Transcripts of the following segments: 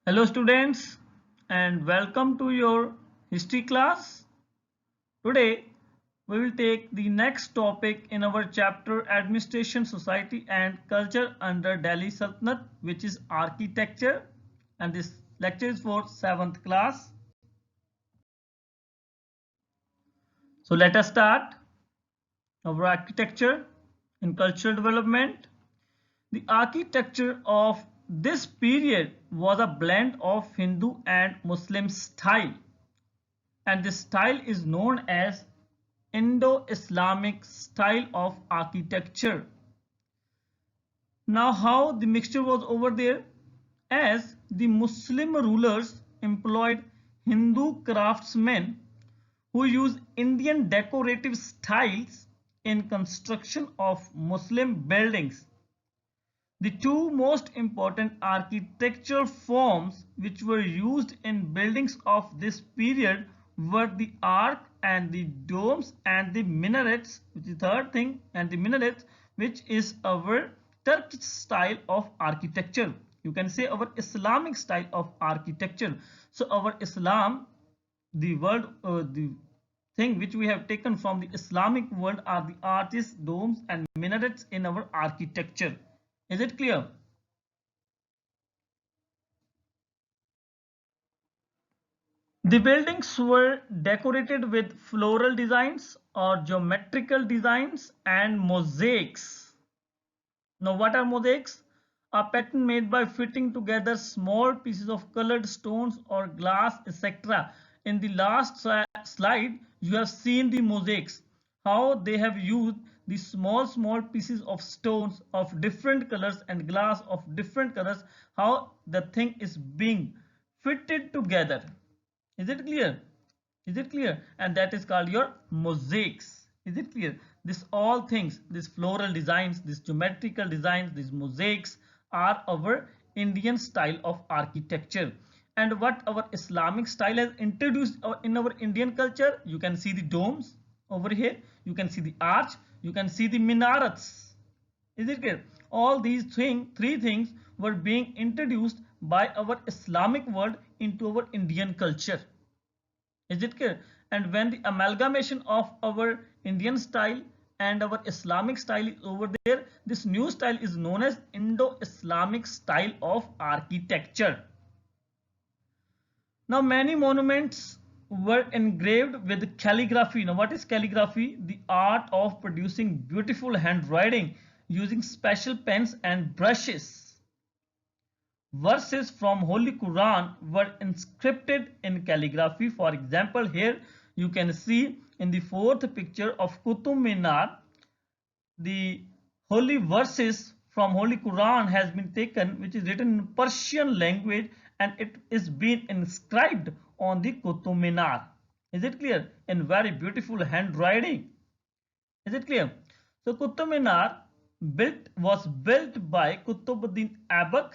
Hello students and welcome to your history class. Today we will take the next topic in our chapter Administration, Society and Culture under Delhi Sultanate, which is architecture, and this lecture is for 7th class. So let us start our architecture and cultural development. The architecture of this period was a blend of Hindu and Muslim style, and this style is known as Indo-Islamic style of architecture. Now, how the mixture was over there? As the Muslim rulers employed Hindu craftsmen who used Indian decorative styles in construction of Muslim buildings. The two most important architectural forms which were used in buildings of this period were the arch and the domes and the minarets, which is the third thing, and the minarets, which is our Turkish style of architecture. You can say our Islamic style of architecture. So our Islam, the thing which we have taken from the Islamic world are the arches, domes and minarets in our architecture. Is it clear? The buildings were decorated with floral designs or geometrical designs and mosaics. Now, what are mosaics? A pattern made by fitting together small pieces of colored stones or glass, etc. In the last slide, you have seen the mosaics, how they have used the small pieces of stones of different colors and glass of different colors, how the thing is being fitted together. Is it clear? Is it clear? And that is called your mosaics. Is it clear? This all things, these floral designs, these geometrical designs, these mosaics are our Indian style of architecture. And what our Islamic style has introduced in our Indian culture, you can see the domes over here, you can see the arch, you can see the minarets. Is it clear? All these three things were being introduced by our Islamic world into our Indian culture. Is it clear? And when the amalgamation of our Indian style and our Islamic style is over there, this new style is known as Indo-Islamic style of architecture. Now, many monuments were engraved with calligraphy. Now, what is calligraphy? The art of producing beautiful handwriting using special pens and brushes. Verses from Holy Quran were inscribed in calligraphy. For example, here you can see in the fourth picture of Qutub Minar, the holy verses from Holy Quran has been taken, which is written in Persian language, and it is being inscribed on the Qutub Minar. Is it clear? In very beautiful handwriting. Is it clear? So Qutub Minar was built by Qutbuddin Aibak,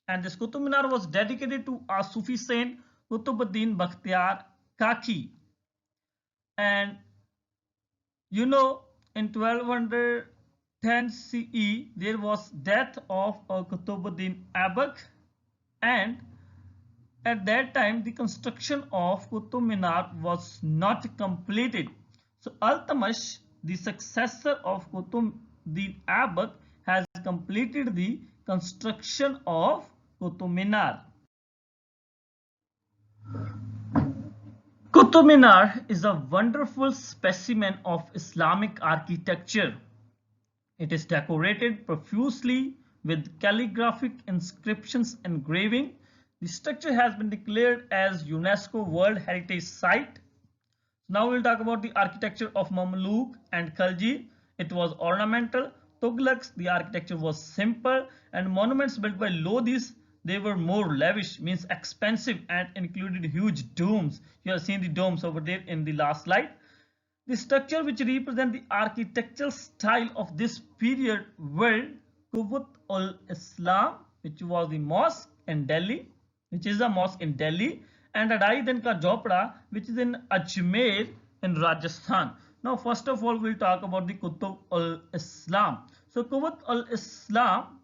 and this Qutub Minar was dedicated to a Sufi saint Qutbuddin Bakhtiyar Kaki. And you know, in 1210 CE there was death of Qutbuddin Aibak, and at that time the construction of Qutub Minar was not completed. So Iltutmish, the successor of Qutbuddin Aibak, has completed the construction of Qutub Minar. Qutub Minar is a wonderful specimen of Islamic architecture. It is decorated profusely with calligraphic inscriptions and engraving. The structure has been declared as UNESCO World Heritage Site. Now we will talk about the architecture of Mamluk and Khalji. It was ornamental. Tughlaqs, the architecture was simple, and monuments built by Lodhis, they were more lavish, means expensive, and included huge domes. You have seen the domes over there in the last slide. The structure which represent the architectural style of this period were Qubbat ul-Islam, which was the mosque in Delhi, which is a mosque in Delhi, and Adai Din Ka Jhopda, which is in Ajmer in Rajasthan. Now, first of all, we'll talk about the Qutub ul-Islam. So, Qubbat ul-Islam,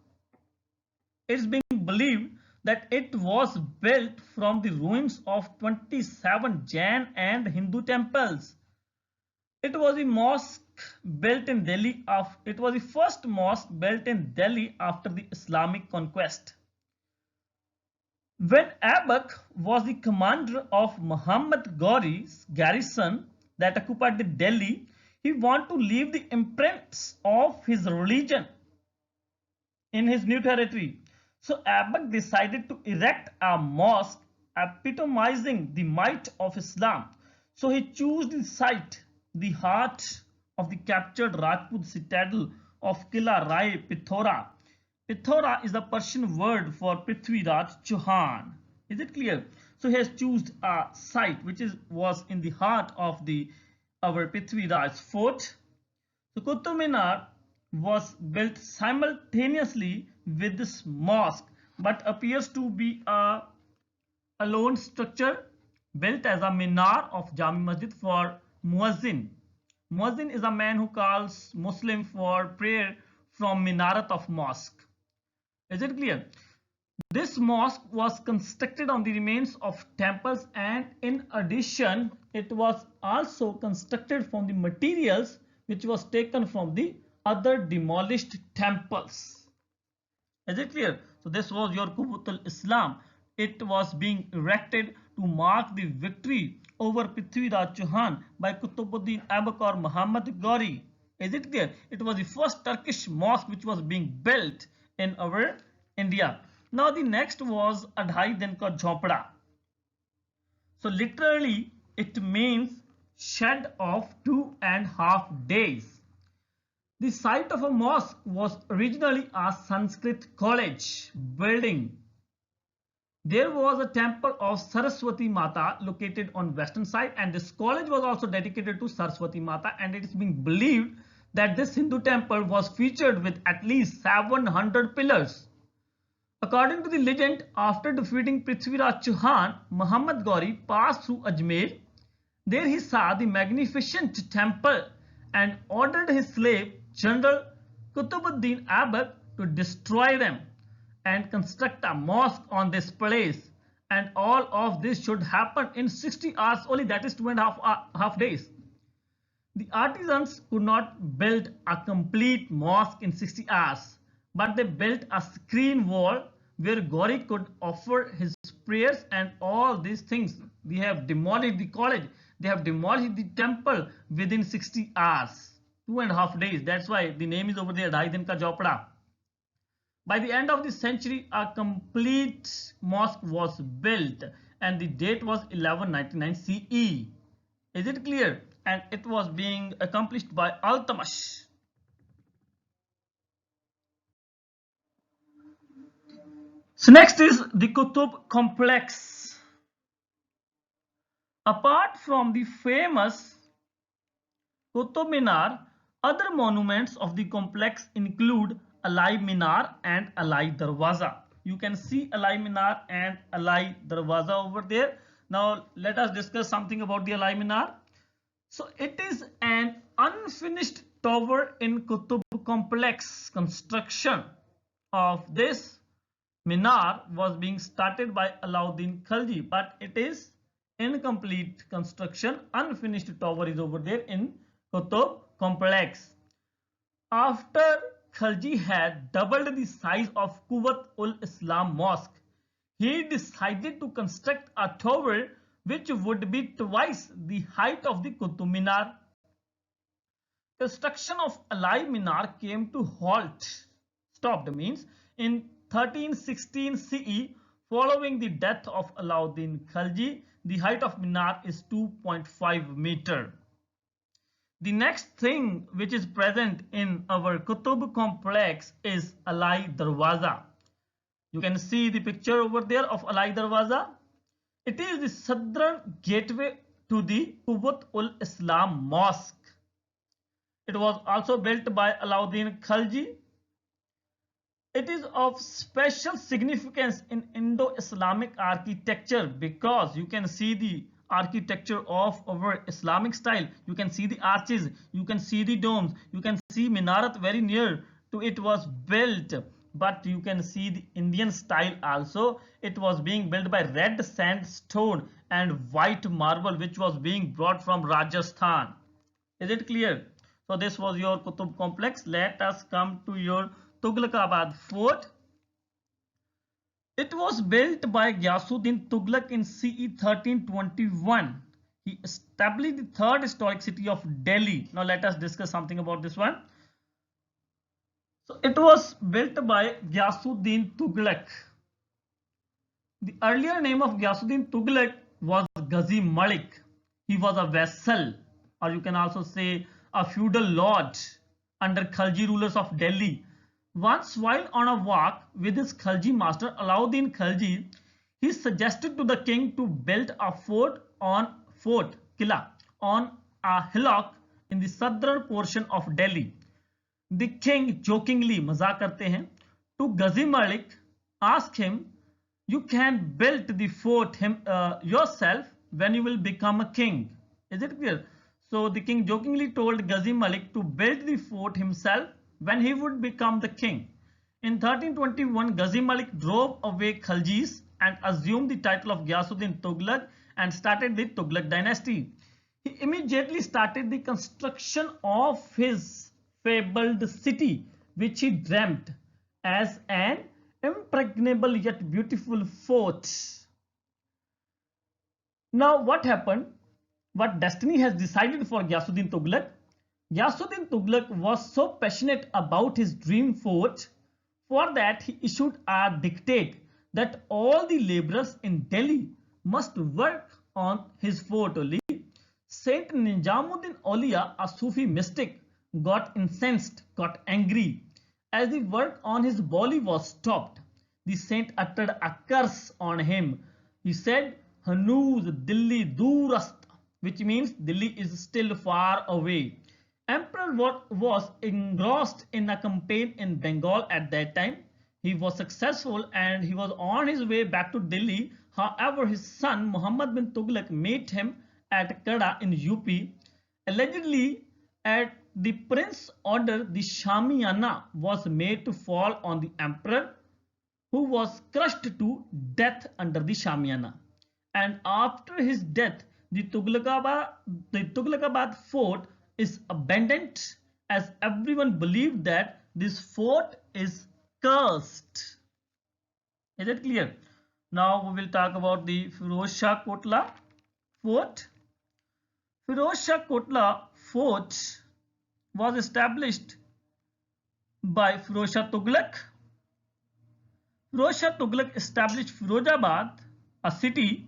it's being believed that it was built from the ruins of 27 Jain and Hindu temples. It was a mosque built in Delhi. It was the first mosque built in Delhi after the Islamic conquest. When Aibak was the commander of Muhammad Ghori's garrison that occupied the Delhi, he wanted to leave the imprints of his religion in his new territory. So Aibak decided to erect a mosque epitomizing the might of Islam. So he chose the site, the heart of the captured Rajput citadel of Kila Rai Pithora. Pithora is a Persian word for Prithviraj Chauhan. Is it clear? So he has chosen a site which was in the heart of our Prithviraj fort. So Qutub Minar was built simultaneously with this mosque, but appears to be a alone structure built as a minar of Jami Masjid for Muazzin. Muazzin is a man who calls Muslim for prayer from minaret of mosque. Is it clear? This mosque was constructed on the remains of temples, and in addition it was also constructed from the materials which was taken from the other demolished temples. Is it clear? So this was your Quwwatul Islam. It was being erected to mark the victory over Prithviraj Chauhan by Qutbuddin Aibak or Muhammad Ghori. Is it clear? It was the first Turkish mosque which was being built in our India. Now the next was Adhai Din Ka Jhopda. So literally it means shed of 2.5 days. The site of a mosque was originally a Sanskrit college building. There was a temple of Saraswati Mata located on western side, and this college was also dedicated to Saraswati Mata, and it is being believed that this Hindu temple was featured with at least 700 pillars. According to the legend, after defeating Prithviraj Chauhan, Muhammad Ghori passed through Ajmer. There he saw the magnificent temple and ordered his slave General Qutbuddin Aibak to destroy them and construct a mosque on this place. And all of this should happen in 60 hours only, that is 2.5 days. The artisans could not build a complete mosque in 60 hours, but they built a screen wall where Ghori could offer his prayers and all these things. They have demolished the college, they have demolished the temple within 60 hours, 2.5 days. That's why the name is over there, Adhai Din Ka Jhopda. By the end of the century, a complete mosque was built, and the date was 1199 CE. Is it clear? And it was being accomplished by Iltutmish. So next is the Qutub complex. Apart from the famous Qutub Minar, other monuments of the complex include Alai Minar and Alai Darwaza. You can see Alai Minar and Alai Darwaza over there. Now let us discuss something about the Alai Minar. So it is an unfinished tower in Qutub complex. Construction of this Minar was being started by Alauddin Khalji, but it is incomplete construction. Unfinished tower is over there in Qutub complex. After Khalji had doubled the size of Quwwat-ul-Islam Mosque, he decided to construct a tower which would be twice the height of the Qutub Minar. Construction of Alai Minar came to stopped means in 1316 CE. Following the death of Alauddin Khalji, the height of Minar is 2.5 meter. The next thing which is present in our Qutub complex is Alai Darwaza. You can see the picture over there of Alai Darwaza. It is the southern gateway to the Quwwat-ul-Islam Mosque. It was also built by Alauddin Khalji. It is of special significance in Indo-Islamic architecture because you can see the architecture of our Islamic style. You can see the arches, you can see the domes, you can see minaret very near to it was built but you can see the Indian style also. It was being built by red sandstone and white marble, which was being brought from Rajasthan. Is it clear? So this was your Qutub complex. Let us come to your Tughlaqabad fort. It was built by Ghiyasuddin Tughlaq in CE 1321. He established the third historic city of Delhi. Now let us discuss something about this one. So it was built by Ghiyasuddin Tughlaq. The earlier name of Ghiyasuddin Tughlaq was Ghazi Malik. He was a vassal, or you can also say a feudal lord under Khalji rulers of Delhi. Once while on a walk with his Khalji master Alauddin Khalji, he suggested to the king to build a Killa on a hillock in the southern portion of Delhi. The king jokingly, मजाक करते हैं, to Ghazi Malik asked him, you can build the fort yourself when you will become a king. Is it clear? So the king jokingly told Ghazi Malik to build the fort himself when he would become the king. In 1321, Ghazi Malik drove away Khaljis and assumed the title of Ghiyasuddin Tughlaq and started the Tughlaq dynasty. He immediately started the construction of his fabled city, which he dreamt as an impregnable yet beautiful fort. Now what happened? What destiny has decided for Ghiyasuddin Tughlaq? Ghiyasuddin Tughlaq was so passionate about his dream fort, for that he issued a dictate that all the laborers in Delhi must work on his fort only. Saint Nijamuddin Aulia, a Sufi mystic, got incensed, got angry. As the work on his body was stopped, the saint uttered a curse on him. He said, Hanuz Dilli Durast, which means Delhi is still far away. Emperor was engrossed in a campaign in Bengal at that time. He was successful and he was on his way back to Delhi. However, his son Muhammad bin Tughlaq met him at Kada in UP. Allegedly, at the prince's order, the Shamiana was made to fall on the emperor, who was crushed to death under the Shamiana. And after his death, the Tughlaqabad fort is abandoned, as everyone believed that this fort is cursed. Is it clear? Now we will talk about the Firoz Shah Kotla fort. Firoz Shah Kotla fort was established by Firoz Shah Tughlaq. Firoz Shah Tughlaq established Firozabad, a city,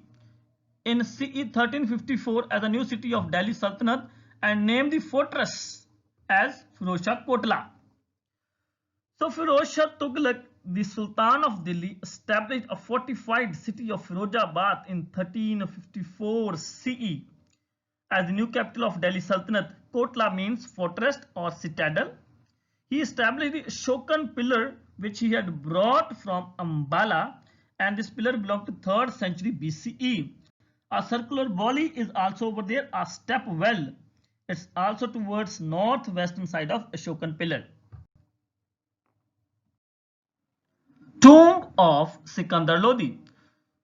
in CE 1354 as a new city of Delhi Sultanate and named the fortress as Firoz Shah Kotla. So Firoz Shah Tughlaq, the Sultan of Delhi, established a fortified city of Firozabad in 1354 CE as the new capital of Delhi Sultanate. Kotla means fortress or citadel. He established the Ashokan pillar, which he had brought from Ambala, and this pillar belonged to 3rd century BCE. A circular volley is also over there, a step well. It's also towards northwestern side of Ashokan pillar. Tomb of Sikandar Lodi.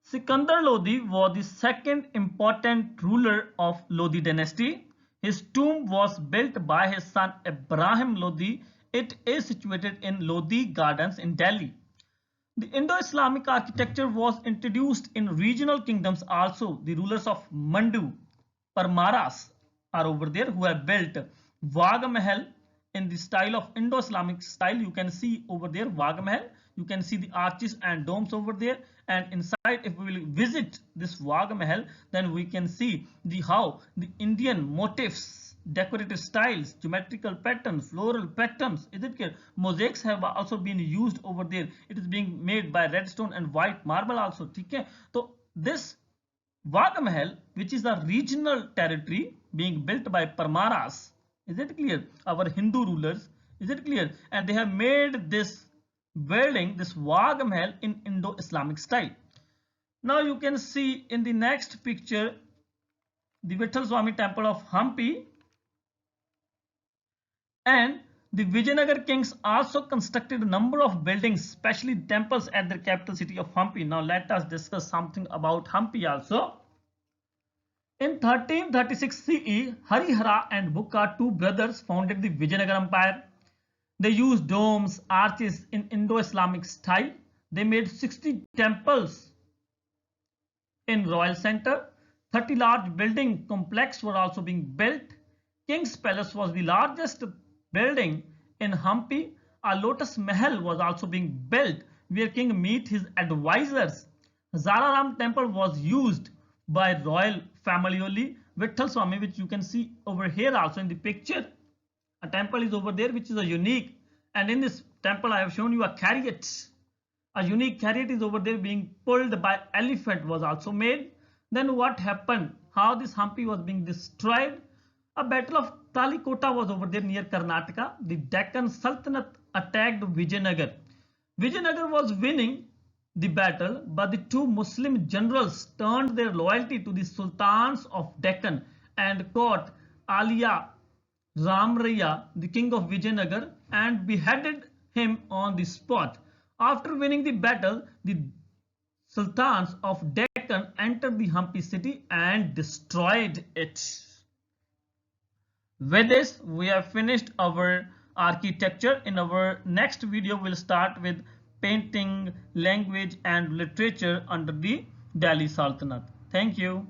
Sikandar Lodi was the second important ruler of Lodi dynasty. His tomb was built by his son Ibrahim Lodi. It is situated in Lodi Gardens in Delhi. The Indo-Islamic architecture was introduced in regional kingdoms also. The rulers of Mandu, Parmaras are over there, who have built Wagh Mahal in the style of Indo-Islamic style. You can see over there Wagh Mahal. You can see the arches and domes over there, and inside, if we will visit this Wagh Mahal, then we can see how the Indian motifs, decorative styles, geometrical patterns, floral patterns, is it clear? Mosaics have also been used over there. It is being made by red stone and white marble also. Okay? So this Wagh Mahal, which is a regional territory being built by Parmaras, is it clear? Our Hindu rulers, is it clear? And they have made this building, this Wagh Mahal, in Indo-Islamic style. Now you can see in the next picture the Vitthal Swami temple of Hampi and The Vijayanagar kings also constructed a number of buildings, especially temples at their capital city of Hampi. Now let us discuss something about Hampi also. In 1336 CE, Harihara and Bukka, two brothers, founded the Vijayanagar Empire. They used domes, arches in Indo-Islamic style. They made 60 temples in royal center. 30 large building complex were also being built. King's Palace was the largest building in Hampi. A Lotus Mahal was also being built where king meet his advisors. Zalaram temple was used by royal family only. Vitthal Swami, which you can see over here also in the picture. A temple is over there which is a unique, and in this temple I have shown you a chariot. A unique chariot is over there being pulled by elephant was also made. Then what happened? How this Hampi was being destroyed? A battle of Talikota was over there near Karnataka. The Deccan Sultanate attacked Vijayanagar. Vijayanagar was winning the battle, but the two Muslim generals turned their loyalty to the sultans of Deccan and caught Aliya Ramraya, the king of Vijayanagar, and beheaded him on the spot. After winning the battle, the sultans of Deccan entered the Hampi city and destroyed it. With this, we have finished our architecture. In our next video, we'll start with painting, language and literature under the Delhi Sultanate. Thank you.